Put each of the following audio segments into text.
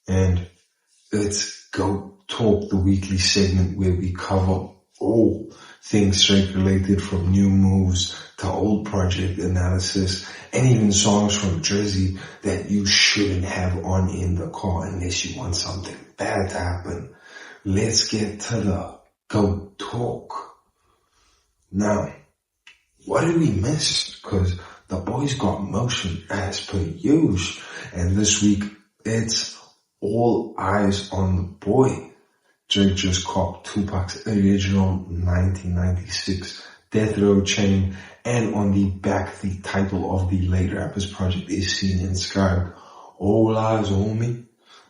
and it's Go Talk, the weekly segment where we cover all things Drake related, from new moves to old project analysis, and even songs from Jersey that you shouldn't have on in the car unless you want something bad to happen. Let's get to the Go Talk. Now, what did we miss? Because the boys got motion as per usual, and this week it's all eyes on the boy. Drake just copped Tupac's original 1996 Death Row chain, and on the back the title of the late rapper's project is seen inscribed, "All eyes on me."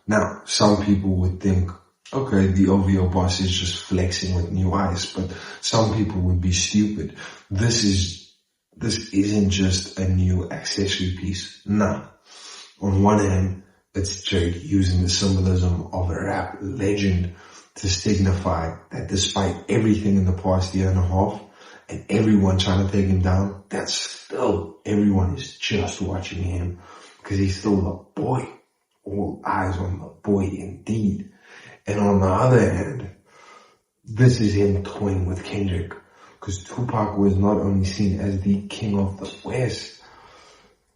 Now, some people would think, okay, the OVO boss is just flexing with new ice, but some people would be stupid. This isn't just a new accessory piece. No. On one hand, it's Drake using the symbolism of a rap legend to signify that despite everything in the past year and a half and everyone trying to take him down, that still everyone is just watching him because he's still the boy. All eyes on the boy indeed. And on the other hand, this is him toying with Kendrick, because Tupac was not only seen as the king of the West,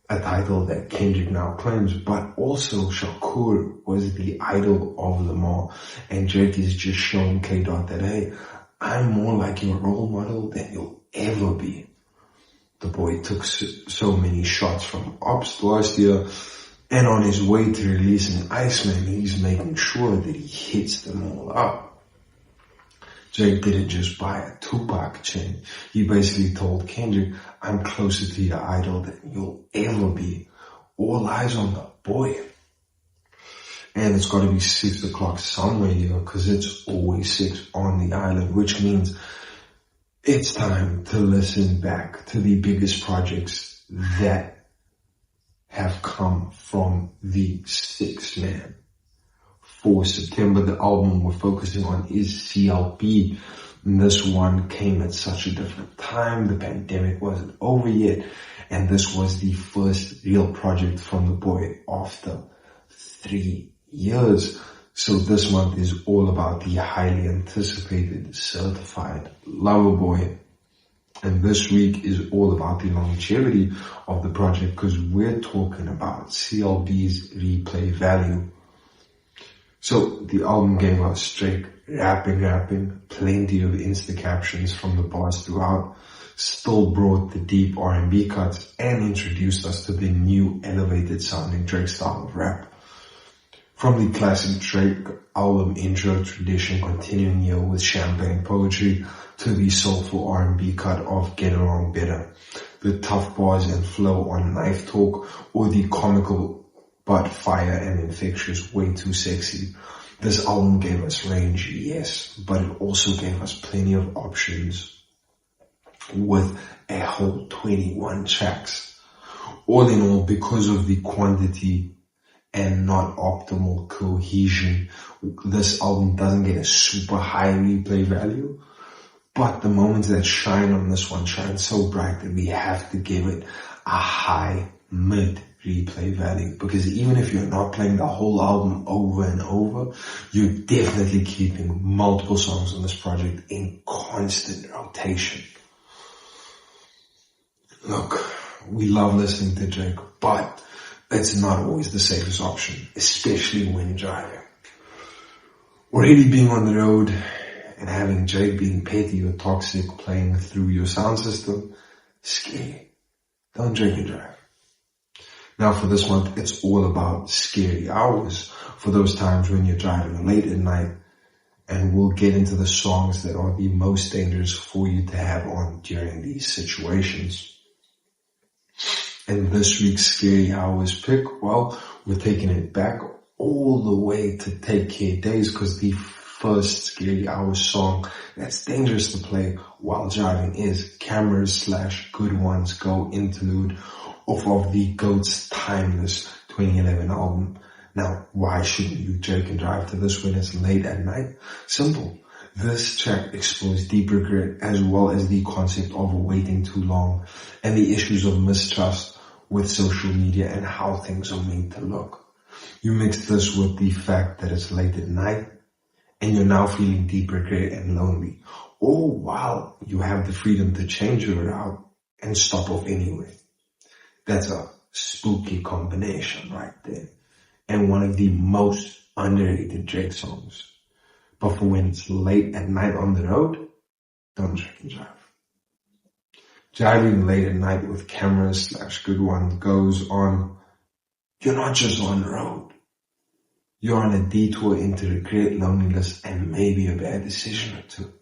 a title that Kendrick now claims, but also Shakur was the idol of Lamar, and Drake is just showing K-Dot that, hey, I'm more like your role model than you'll ever be. The boy took so many shots from Ops last year, and on his way to releasing Iceman, he's making sure that he hits them all up. Drake didn't just buy a Tupac chain. He basically told Kendrick, I'm closer to your idol than you'll ever be. All eyes on the boy. And it's got to be 6 o'clock somewhere here, because it's always 6 on the island, which means it's time to listen back to the biggest projects that have come from the 6 man. For September, the album we're focusing on is CLB. And this one came at such a different time. The pandemic wasn't over yet. And this was the first real project from the boy after 3 years. So this month is all about the highly anticipated Certified Lover Boy. And this week is all about the longevity of the project, because we're talking about CLB's replay value. So the album gave us straight rapping, plenty of Insta captions from the bars throughout, still brought the deep R&B cuts, and introduced us to the new elevated sounding Drake style of rap. From the classic Drake album intro tradition continuing here with champagne poetry to the soulful R&B cut of Get Along Better, the tough bars and flow on Knife Talk, or the comical but fire and infectious Way Too Sexy. This album gave us range, yes, but it also gave us plenty of options with a whole 21 tracks. All in all, because of the quantity and not optimal cohesion, this album doesn't get a super high replay value, but the moments that shine on this one shine so bright that we have to give it a high mid replay value, because even if you're not playing the whole album over and over, you're definitely keeping multiple songs on this project in constant rotation. Look, we love listening to Drake, but it's not always the safest option, especially when driving. Already being on the road and having Drake being petty or toxic playing through your sound system, scary. Don't drink and drive. Now for this month, it's all about scary hours, for those times when you're driving late at night, and we'll get into the songs that are the most dangerous for you to have on during these situations. And this week's scary hours pick, well, we're taking it back all the way to Take Care Days, because the first scary hours song that's dangerous to play while driving is Cameras / Good Ones Go interlude off of the GOAT's Timeless 2011 album. Now, why shouldn't you Drake and drive to this when it's late at night? Simple. This track explores deep regret as well as the concept of waiting too long and the issues of mistrust with social media and how things are made to look. You mix this with the fact that it's late at night and you're now feeling deep regret and lonely. Or while you have the freedom to change your route and stop off anyway. That's a spooky combination right there. And one of the most underrated Drake songs. But for when it's late at night on the road, don't drink and drive. Driving late at night with cameras / good ones goes on. You're not just on the road. You're on a detour into regret, loneliness, and maybe a bad decision or two.